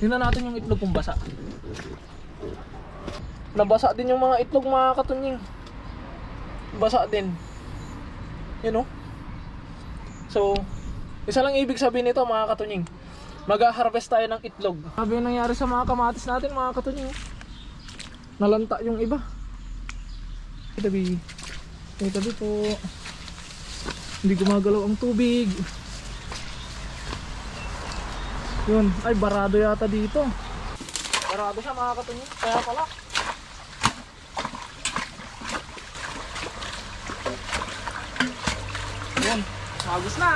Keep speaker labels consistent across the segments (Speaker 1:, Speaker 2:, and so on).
Speaker 1: Tingnan natin yung itlog kung basa. Nabasa din yung mga itlog mga katunying. Basa din. Yun o. So, isa lang ibig sabihin nito mga katunying. Mag-harvest tayo ng itlog. Sabi yung nangyari sa mga kamatis natin mga katunying. Nalanta yung iba. Tabi. Tabi po. Hindi gumagalaw ang tubig. Yun. Ay, barado yata dito. Barado siya mga katunying. Kaya pala. Yun. Magos na.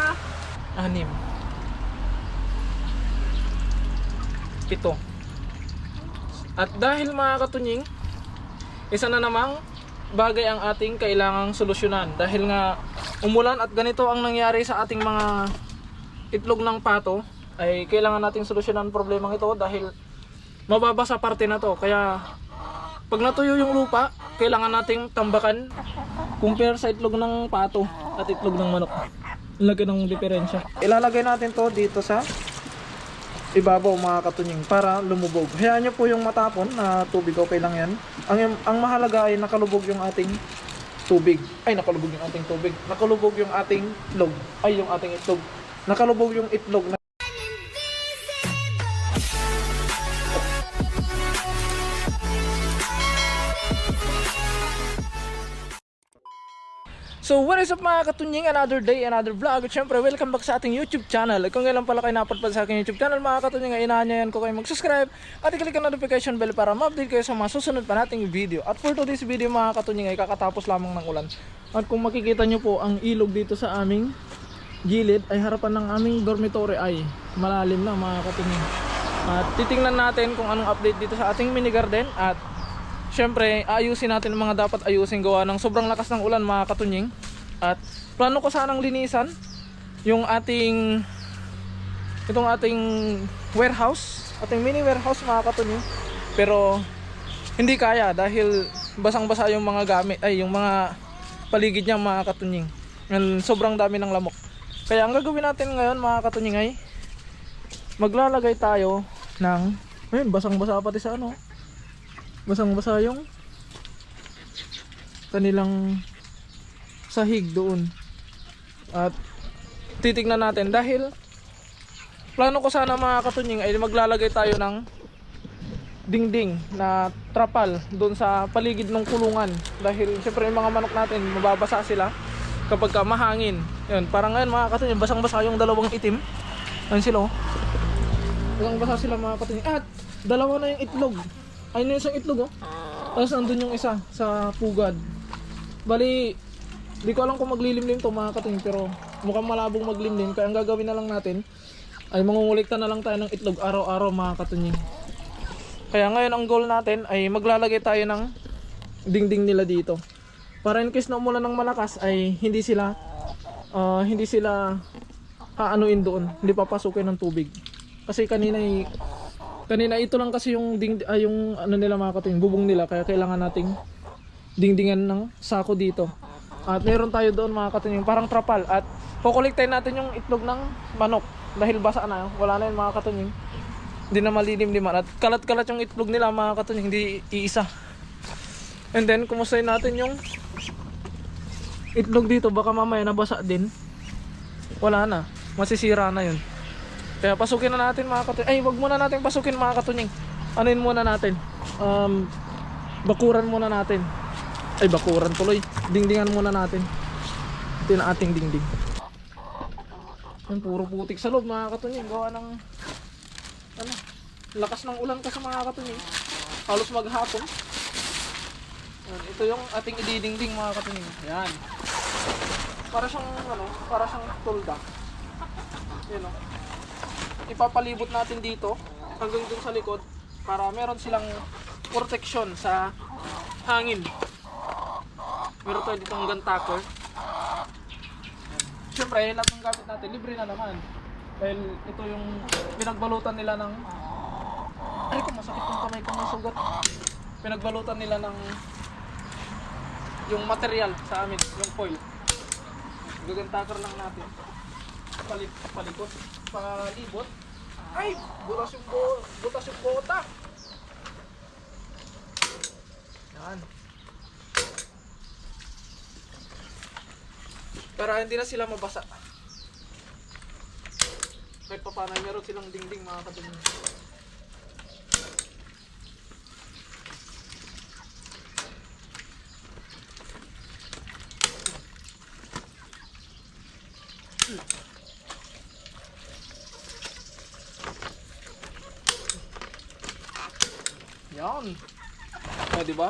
Speaker 1: 6. 7. At dahil mga katunying, isa na namang bagay ang ating kailangang solusyonan. Dahil nga umulan at ganito ang nangyari sa ating mga itlog ng pato, ay kailangan nating solusyonan problemang ito dahil mababa sa parte na to. Kaya pag natuyo yung lupa, kailangan nating tambakan compare sa itlog ng pato at itlog ng manok. Lagyan ng diferensya. Ilalagay natin to dito sa ibabaw mga katunying para lumubog. Hayaan nyo po yung matapon na tubig, okay lang yan. Ang mahalaga ay nakalubog yung ating tubig. Ay, nakalubog yung ating tubig. Nakalubog yung ating itlog. Ay, yung ating itlog. Nakalubog yung itlog na So what is up mga katunying, another day, another vlog. At syempre, welcome back sa ating YouTube channel. At kung ngayon pala kayo napadpad sa aking YouTube channel mga katunying, ay inaanyayan ko kayo mag-subscribe at i-click ang notification bell para ma-update kayo sa mga susunod pa nating video. At for today's video mga katunying ay kakatapos lamang ng ulan. At kung makikita nyo po ang ilog dito sa aming gilid ay harapan ng aming dormitory ay malalim na mga katunying. At titingnan natin kung anong update dito sa ating mini garden. At syempre, ayusin natin ang mga dapat ayusin gawa ng sobrang lakas ng ulan mga katunying. At plano ko sanang linisan yung ating warehouse, ating mini warehouse mga katunying. Pero hindi kaya dahil basang-basa yung mga gamit, ay yung mga paligid niya mga katunying. And sobrang dami ng lamok. Kaya ang gagawin natin ngayon mga katunying ay maglalagay tayo ng, ayun, basang-basa pati sa ano. Basang-basa yung kanilang sahig doon. At titignan natin dahil plano ko sana mga katunying ay maglalagay tayo ng dingding na trapal doon sa paligid ng kulungan. Dahil syempre yung mga manok natin mababasa sila kapag mahangin. Yun, parang ngayon mga katunying basang-basa yung dalawang itim. Ayun sila oh. Basang-basa sila mga katunying. At dalawa na yung itlog. Ayun yung isang itlog oh. Tapos nandun yung isa sa pugad. Bali, di ko alam kung maglilimlim to mga katunying, pero mukhang malabong maglimlim. Kaya ang gagawin na lang natin ay mangungulikta na lang tayo ng itlog araw-araw mga katunying. Kaya ngayon ang goal natin ay maglalagay tayo ng dingding nila dito. Para in case na umulan ng malakas ay hindi sila kaanuin doon. Hindi papasukin ng tubig. Kasi kanina ito lang kasi yung yung ano nila mga katunying, bubong nila, kaya kailangan nating dingdingan ng sako dito. At meron tayo doon mga katunying parang trapal at kukolektahin natin yung itlog ng manok dahil basa na, wala na yun mga katunying. Hindi na malilim-liman at kalat-kalat yung itlog nila mga katunying, hindi iisa. And then kumustahin natin yung itlog dito, baka mamaya nabasa din. Wala na, masisira na yun. Kaya pasukin na natin mga katunying. Ay, wag muna natin pasukin mga katunying. Anuin muna natin. Bakuran muna natin. Ay, bakuran tuloy. Dingdingan muna natin. Ito yung ating dingding. Yan, puro putik sa loob mga katunying. Gawa ng lakas ng ulan kasi mga katunying. Halos maghapon. Yan, ito yung ating ididingding mga katunying. Yan. Para siyang tulda. Yan o. Ipapalibot natin dito hanggang dun sa likod para meron silang protection sa hangin. Meron tayo dito hanggang tucker. Siyempre lahat ng gamit natin libre na naman dahil ito yung pinagbalutan nila ng, ay ko masakit yung kamay ko, may sugat. Pinagbalutan nila ng yung material sa amin, yung foil. Hanggang tucker lang natin palikot, palibot. Ay! Butas yung bota. Yan. Para hindi na sila mabasa. Kahit pa paano, meron silang dingding mga katunying. Yan. O, diba?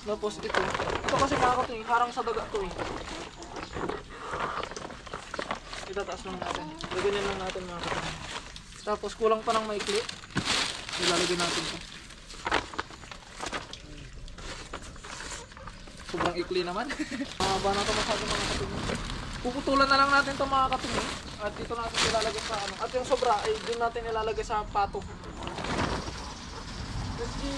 Speaker 1: Tapos ito. Ito kasi mga katunying, harang sa daga to eh. Itataas lang natin. Laganyan lang natin mga katunying. Tapos kulang pa ng maikli. Ilalagay natin ito. Sobrang ikli naman. Mahaba na ito masyado mga katunying. Puputulan na lang natin ito mga katunying. At dito natin ilalagay sa ano. At yung sobra ay dito natin ilalagay sa pato. Kasi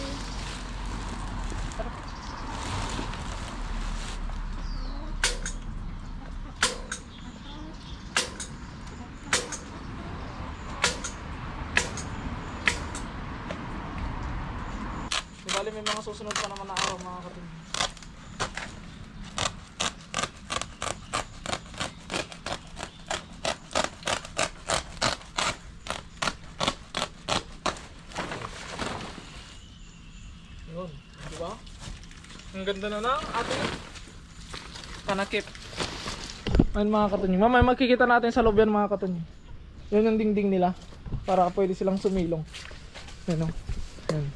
Speaker 1: bali may mga susunod pa naman na araw mga katunying. Yun, diba? Ang ganda na ng ating panakip. Ayun mga katunying. Mamaya makikita natin sa loob yan mga katunying. Yun yung dingding nila. Para pwede silang sumilong. Yan o. Yan.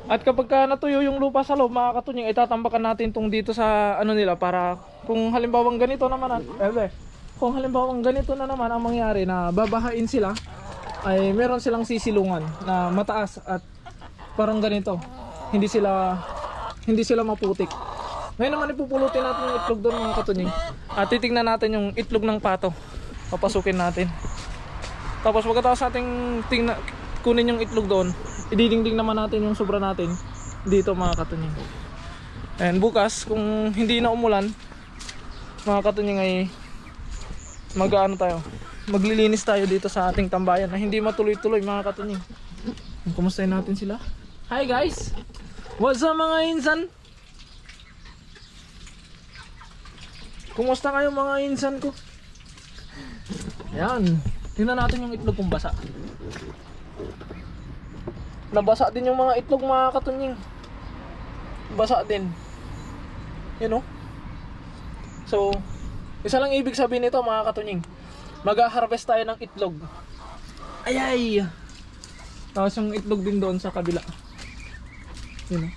Speaker 1: At kapag ka natuyo yung lupa sa loob mga katunying, itatambakan natin tong dito sa ano nila para kung halimbawang ganito naman kung halimbawang ganito na naman ang mangyari na babahain sila, ay meron silang sisilungan na mataas at parang ganito. Hindi sila maputik. Ngayon naman ipupulutin natin yung itlog doon mga katunying. At titingnan natin yung itlog ng pato. Papasukin natin. Tapos pagkatapos nating kunin yung itlog doon, ididingding naman natin yung sobra natin dito mga katunying. And bukas kung hindi na umulan mga katunying ay maglilinis tayo dito sa ating tambayan na hindi matuloy-tuloy mga katunying. Kumustahin natin sila. Hi guys! What's up mga insan? Kumusta kayo mga insan ko? Ayan. Tingnan natin yung itlog kung basa. Nabasa din yung mga itlog mga katunying. Basa din. Yun o. So, isa lang ibig sabihin nito mga katunying. Mag-harvest tayo ng itlog. Ayay! Tapos yung itlog din doon sa kabila. Yun o.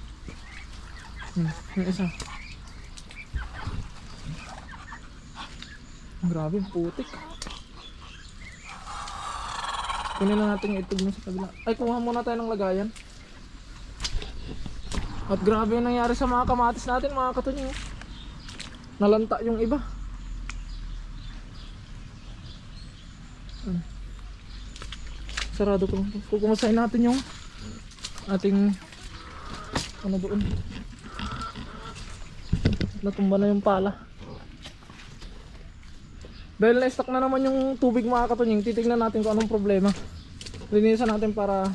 Speaker 1: Yung isa. Grabe, putik. Kunin na natin yung itlog mo sa kabila. Ay, kuha muna tayo ng lagayan. At grabe yung nangyari sa mga kamatis natin mga katunying. Nalanta yung iba. Sarado ko lang. Kukumusahin natin yung ating ano doon. Natumba na yung pala. Dahil na-stock na naman yung tubig mga katunying, titignan natin kung anong problema. Linisan natin para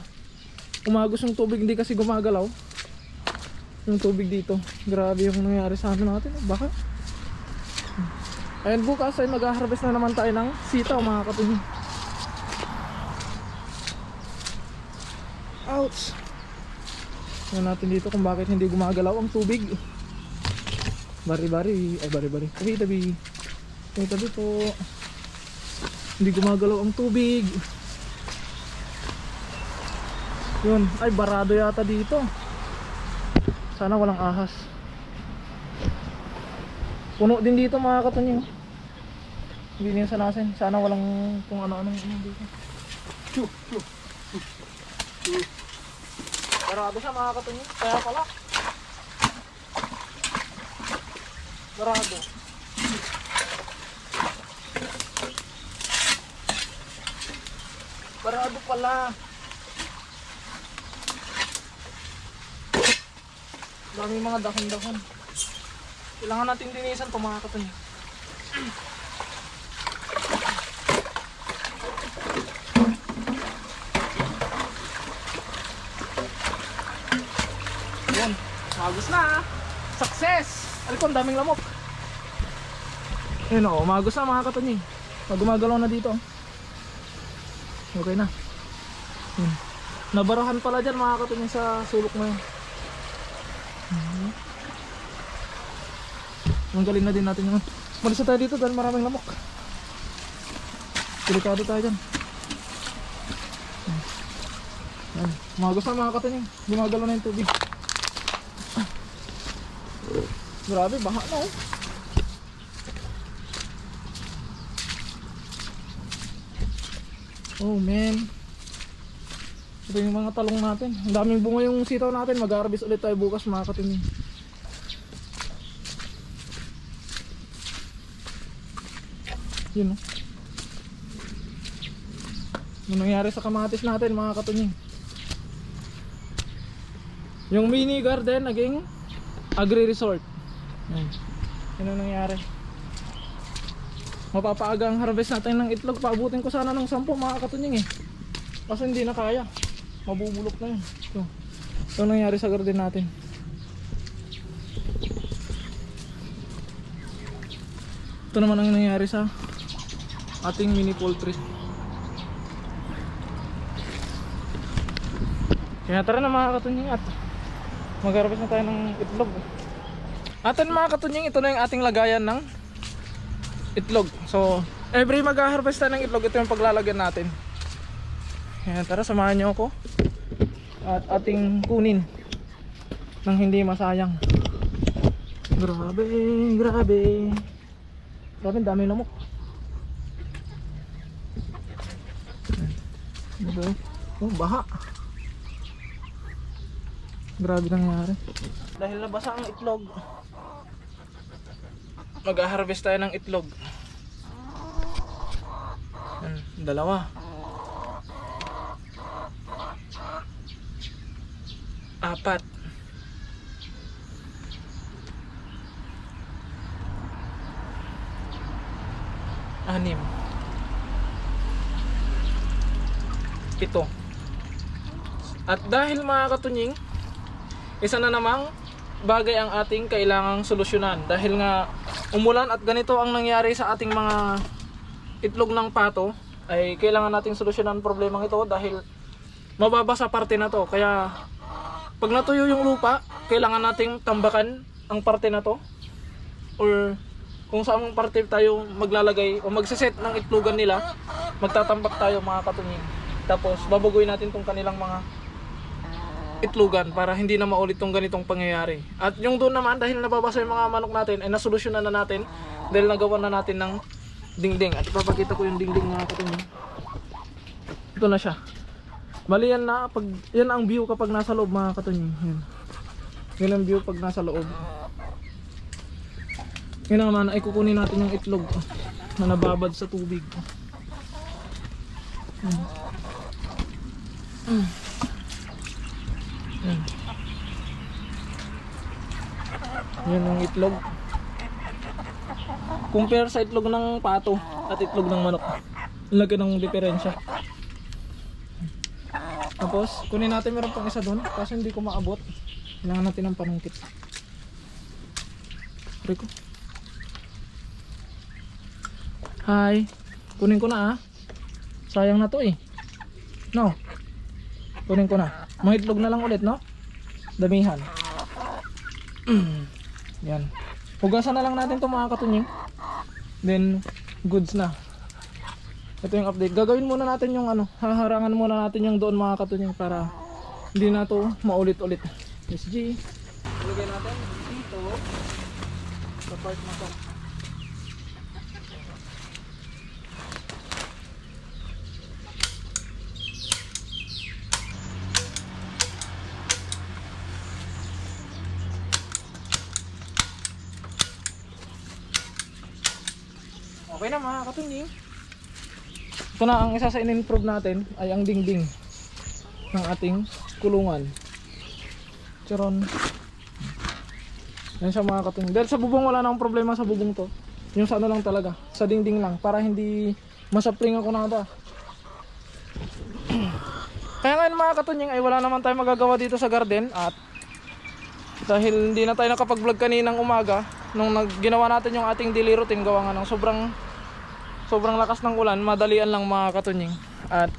Speaker 1: umagos yung tubig, hindi kasi gumagalaw yung tubig dito. Grabe yung nangyari sa amin natin. Baka ayun, bukas ay mag-harvest na naman tayo ng sitaw mga katunying. Ouch! Tingnan natin dito kung bakit hindi gumagalaw ang tubig. Bari-bari. Tabi-tabi. Tabi po. Hindi gumagalaw ang tubig. Yun. Ay, barado yata dito. Sana walang ahas. Puno din dito mga katunying. Hindi niya sanasin. Sana walang kung ano-anong dito. Barado siya mga katunying. Kaya pala. Barado. Barado pala. Daming mga dahon-dahon. Kailangan natin dinisan ito mga katunying. Umagos na. Success! Alikon, daming lamok. Ayun o, umagos na mga katunying. Pag gumagalaw na dito. Okay na. Nabarahan pala dyan mga katunying sa sulok na yun. Manggalin na din natin yun. Malis na tayo dito dahil maraming lamok. Delikado tayo dyan. Umagos na mga katunying. Gumagalaw na yung tubig. Grabe, baha na oh. Oh man. Ito yung mga talong natin. Ang daming bunga yung sitaw natin. Mag-harvest ulit tayo bukas mga katunying. Yun oh. Ano nangyari sa kamatis natin mga katunying? Yung mini garden naging agri-resort. Yun ang nangyari. Mapapaaga ang harvest natin ng itlog. Paabutin ko sana ng 10 mga katunying eh. Kasi hindi na kaya. Mabubulok na yun. Ito ang nangyari sa garden natin. Ito naman ang nangyari sa ating mini poultry. Kaya tara na mga katunying at mag-harvest na tayo ng itlog. Atin mga katunying, ito na yung ating lagayan ng itlog. So every mag-harvest tayo ng itlog, ito yung paglalagyan natin. Kaya tara, samahan nyo ako at ating kunin nang hindi masayang. Grabe, grabe. Grabe, dami lamok. Oh, baha. Grabe nangyari. Dahil nabasa ang itlog, mag-harvest tayo ng itlog. Dalawa. Apat. Anim. 7. At dahil mga katunying, isa na namang bagay ang ating kailangang solusyonan. Dahil nga umulan at ganito ang nangyari sa ating mga itlog ng pato, ay kailangan nating solusyonan problemang ito dahil mababa sa parte na to. Kaya pag natuyo yung lupa, kailangan nating tambakan ang parte na to, or kung saan parte tayo maglalagay o magsiset ng itlogan nila, magtatambak tayo mga katunying. Tapos babaguhin natin tong kanilang mga itlogan para hindi na maulit tong ganitong pangyayari. At yung doon naman, dahil nababasa yung mga manok natin, ay nasolusyonan na natin dahil nagawa na natin ng dingding. At ipapakita ko yung dingding mga katunying. Ito na siya. Bali yan na, pag, yan ang view kapag nasa loob mga katunying. Yan ang view pag nasa loob. Yan naman ay kukunin natin yung itlog na nababad sa tubig. Yan ang itlog. Compare sa itlog ng pato at itlog ng manok. Lagi ng diferensya. Tapos kunin natin, meron pang isa doon kasi hindi ko maabot. Kailangan natin ng panungkit. Rico. Hi. Kunin ko na ah. Sayang na to eh. No. Kunin ko na. Mga itlog na lang ulit, no? Damihan. Yan. Hugasan na lang natin itong mga katunying. Then goods na. Ito yung update. Gagawin muna natin yung ano, haharangan muna natin yung doon mga katunying para hindi na to maulit-ulit. SG. Ilagay natin dito sa part na to. Okay na mga katunying. Ito na ang isa sa in-improve natin ay ang dingding ng ating kulungan. Charon. Yan siya mga katunying. Dahil sa bubong wala nang problema sa bubong to. Yung sa ano lang talaga, sa dingding lang para hindi masapling ako nada. Kaya ngayon mga katunying ay wala naman tayong magagawa dito sa garden at Dahil hindi na tayo nakapag-vlog kaninang umaga nung ginawa natin yung ating daily routine, gawa nga ng sobrang lakas ng ulan, madalian lang mga katunying. At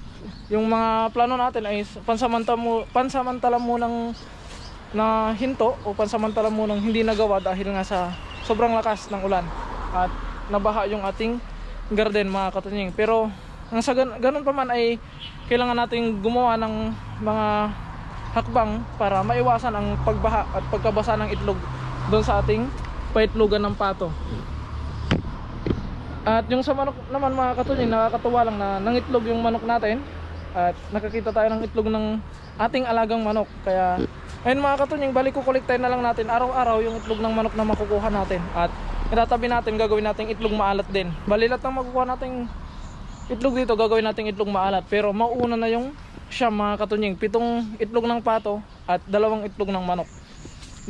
Speaker 1: yung mga plano natin ay pansamantala munang na hinto o pansamantala munang hindi nagawa dahil nga sa sobrang lakas ng ulan at nabaha yung ating garden mga katunying. Pero ang sa ganun pa man ay kailangan nating gumawa ng mga hakbang para maiwasan ang pagbaha at pagkabasa ng itlog doon sa ating paitlogan ng pato. At yung sa manok naman mga katunying, nakakatuwa lang na nangitlog yung manok natin at nakakita tayo ng itlog ng ating alagang manok. Kaya ayun mga katunying, balik kukolektahin na lang natin araw-araw yung itlog ng manok na makukuha natin at itatabi natin, gagawin natin itlog maalat din. Balilat ng makukuha nating itlog dito, gagawin natin itlog maalat. Pero mauuna na yung siyam mga katunying, 7 itlog ng pato at 2 itlog ng manok.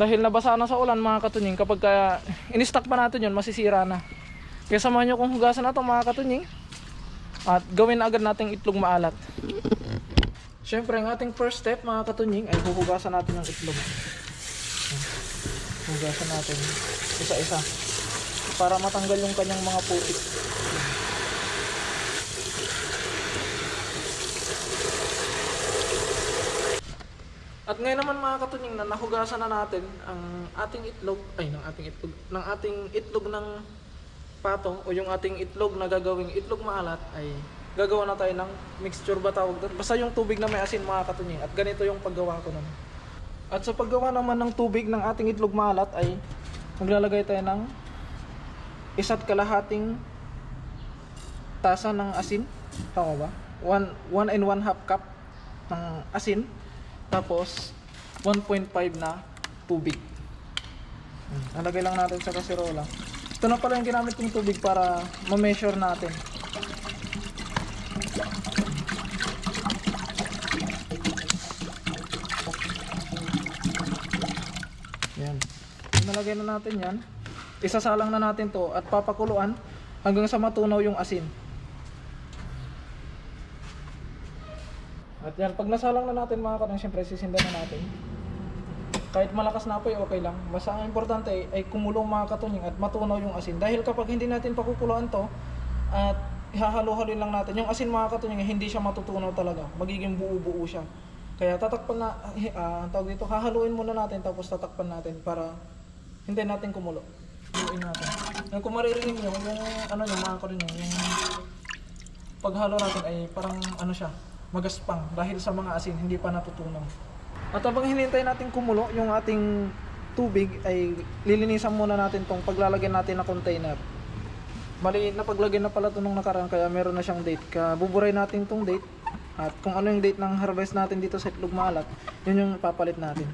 Speaker 1: Dahil nabasa na sa ulan mga katunying, kapag in-stock pa natin yun, masisira na. Kaya samahan nyo kung hugasan na ito mga katunying at gawin na agad nating itlog maalat. Siyempre ang ating first step mga katunying ay huhugasan natin ng itlog. Hugasan natin isa-isa para matanggal yung kanyang mga putik. At ngayon naman mga katunying na nahugasan na natin ang ating itlog, ng ating itlog ng pato o yung ating itlog na gagawing itlog maalat, ay gagawa na tayo ng mixture ba tawag doon? Basta yung tubig na may asin mga katunying. At ganito yung paggawa ko nun. At sa paggawa naman ng tubig ng ating itlog maalat ay maglalagay tayo ng 1.5 tasa ng asin. Tama ba? 1 and 1/2 cup ng asin. Tapos 1.5 na tubig. Nalagay lang natin sa kaserola. Ito na pala yung ginamit kong tubig para ma-measure natin. Yan. Nalagay na natin yan. Isasalang na natin to at papakuluan hanggang sa matunaw yung asin. At yan, pag nasalang na natin mga kanang, syempre sisindan na natin. Kahit malakas na apoy, okay lang. Basta ang importante ay kumulong mga katunying at matunaw yung asin. Dahil kapag hindi natin pakukuluan to at ihahalo-halin lang natin, yung asin mga katunying hindi siya matutunaw talaga. Magiging buo-buo siya. Kaya tatakpan na, tawag dito, hahaluin muna natin tapos tatakpan natin para hintayin natin kumulo. Haluin natin. Yung kung maririnig nyo, yung mga katunying, yung paghalo natin ay parang siya, magaspang dahil sa mga asin hindi pa natutunaw. At habang hinihintay natin kumulo yung ating tubig ay lilinisan muna natin tong paglalagyan natin na container. Mali na paglagyan na pala ito nung nakaraan kaya meron na siyang date. Buburay natin tong date at kung ano yung date ng harvest natin dito sa itlog maalat, yun yung papalit natin.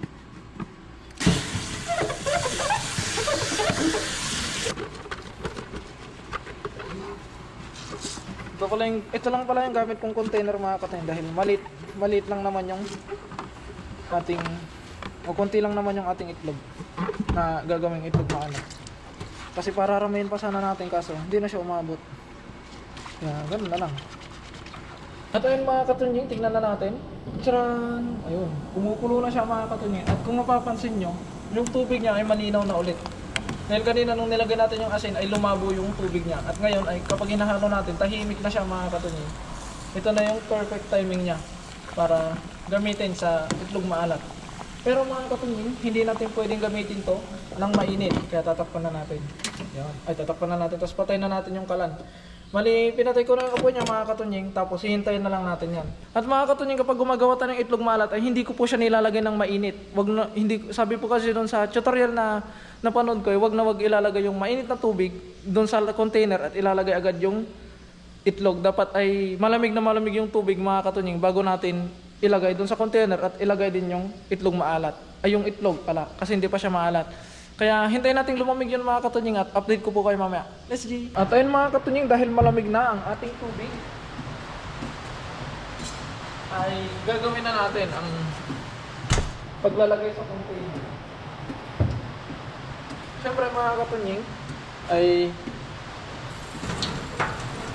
Speaker 1: Ito lang pala yung gamit kong container mga katunying dahil maliit lang naman yung ating konti lang naman yung ating itlog na gagawing itlog maalat. Kasi para ramihin pa sana natin kaso hindi na siya umabot. Kaya ganun na lang. At ayun mga katunying, tingnan na natin. Tcharan! Ayun, kumukulo na siya mga katunying. At kung mapapansin nyo, yung tubig niya ay malinaw na ulit. Dahil kanina nung nilagay natin yung asin ay lumabo yung tubig niya. At ngayon ay kapag hinahalo natin, tahimik na siya mga katunying. Ito na yung perfect timing niya para gamitin sa itlog maalat. Pero mga katunying, hindi natin pwedeng gamitin to ng mainit. Kaya tatakpan na natin. Yan. Ay, tatakpan na natin. Tapos patay na natin yung kalan. Mali, pinatay ko na yung apoy niya mga katunying. Tapos hihintayin na lang natin yan. At mga katunying, kapag gumagawa tayo ng itlog maalat, ay hindi ko po siya nilalagay ng mainit. Sabi po kasi doon sa tutorial na napanood ko, wag ilalagay yung mainit na tubig doon sa container at ilalagay agad yung itlog. Dapat ay malamig na malamig yung tubig mga katunying bago natin ilagay doon sa container at ilagay din yung itlog maalat. Ay yung itlog pala kasi hindi pa siya maalat. Kaya hintayin natin lumamig yun mga katunying at update ko po kayo mamaya. Let's go! At ayun mga katunying, dahil malamig na ang ating tubig ay gagawin na natin ang paglalagay sa container. Siyempre mga katunying ay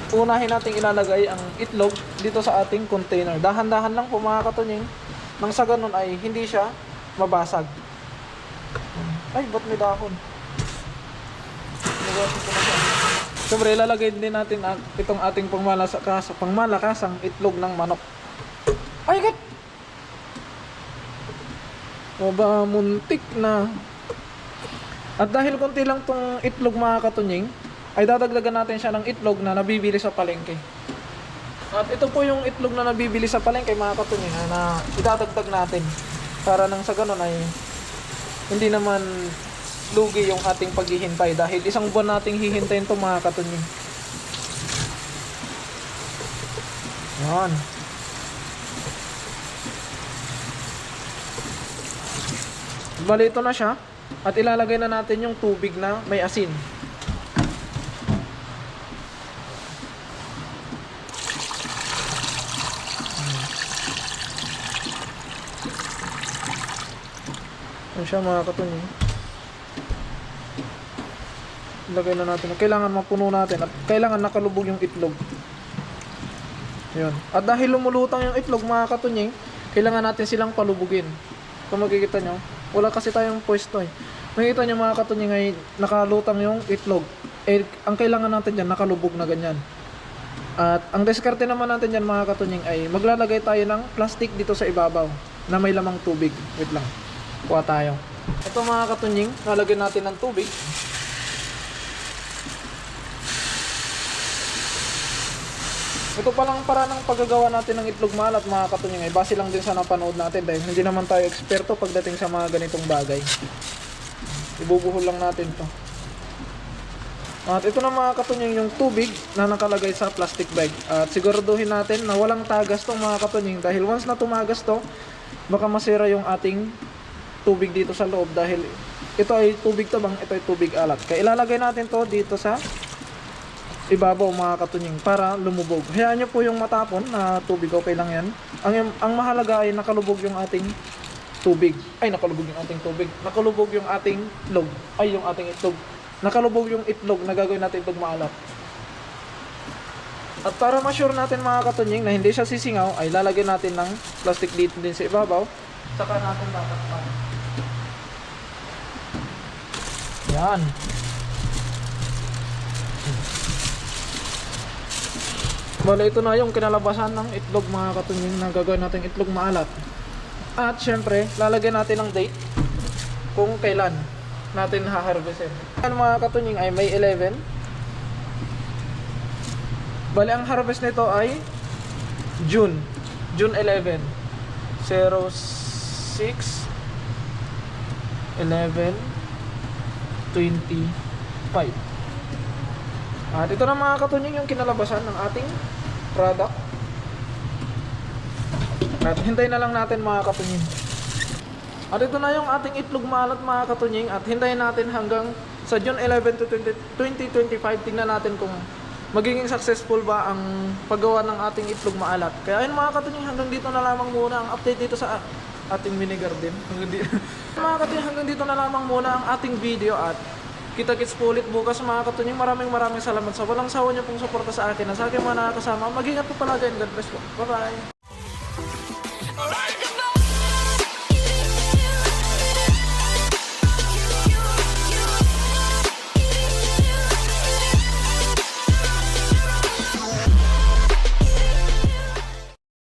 Speaker 1: unahin natin ilalagay ang itlog dito sa ating container. Dahan-dahan lang po mga katunying, nang sa ganun ay hindi siya mabasag. Ay, ba't may dahon? Nagasin ko na siya. Siyempre, ilalagay din natin itong ating pangmalakasang itlog ng manok. Ay, gat! Aba, muntik na. At dahil konti lang tong itlog mga katunying, ay dadagdagan natin siya ng itlog na nabibili sa palengke. At ito po yung itlog na nabibili sa palengke mga katunying na idadagdag natin. Para nang sa ganun ay hindi naman lugi yung ating paghihintay dahil isang buwan nating hihintayin ito mga katunying. Yan. Bali ito na siya at ilalagay na natin yung tubig na may asin. Yan siya mga katunying. Ilagay na natin. Kailangan mapuno natin at kailangan nakalubog yung itlog. Yun. At dahil lumulutang yung itlog mga katunying, kailangan natin silang palubugin. Kung makikita nyo, wala kasi tayong pwesto eh. Makikita nyo mga katunying ay nakalutang yung itlog. Eh, ang kailangan natin dyan, nakalubog na ganyan. At ang diskarte naman natin dyan mga katunying ay maglalagay tayo ng plastic dito sa ibabaw na may lamang tubig. Wait lang. Kuha tayo. Ito mga katunying, nalagyan natin ng tubig. Ito palang para ng paggagawa natin ng itlog maalat mga katunying ay base lang din sa napanood natin dahil hindi naman tayo eksperto pagdating sa mga ganitong bagay. Ibubuhol lang natin to. At ito na mga katunying yung tubig na nakalagay sa plastic bag. At siguraduhin natin na walang tagas to mga katunying dahil once na tumagas to, baka masira yung ating tubig dito sa loob dahil ito ay tubig tabang, ito ay tubig alat. Kaya ilalagay natin to dito sa ibabaw mga katunying para lumubog. Hayaan nyo po yung matapon na tubig, okay lang yan. Ang mahalaga ay nakalubog yung ating tubig. Ay, nakalubog yung ating tubig. Nakalubog yung ating itlog. Ay, yung ating itlog. Nakalubog yung itlog na gagawin natin itlog maalat. At para ma-sure natin mga katunying na hindi siya sisingaw, ay lalagyan natin ng plastic dito din sa ibabaw. Saka natin tatakpan. Yan. Bale, ito na yung kinalabasan ng itlog mga katunying na gagawin natin itlog maalat. At syempre, lalagyan natin ng date kung kailan natin haharvestin. Yan mga katunying ay May 11. Bale, ang harvest nito ay June 11. 06 11 25. At ito na mga katunying yung kinalabasan ng ating product. At hintayin na lang natin mga katunying. At ito na yung ating itlog maalat mga katunying. At hintayin natin hanggang sa June 11 to 2025. Tingnan natin kung magiging successful ba ang paggawa ng ating itlog maalat. Kaya ayun mga katunying, hanggang dito na lamang muna ang update dito sa ating mini garden. Mga katunying, hanggang dito na lamang muna ang ating video at kita-kits po ulit bukas mga katunying. Maraming salamat sa walang sawa niyo pong suporta sa akin at sa aking mga nakakasama. Mag-ingat po palagi and God bless po. Bye bye!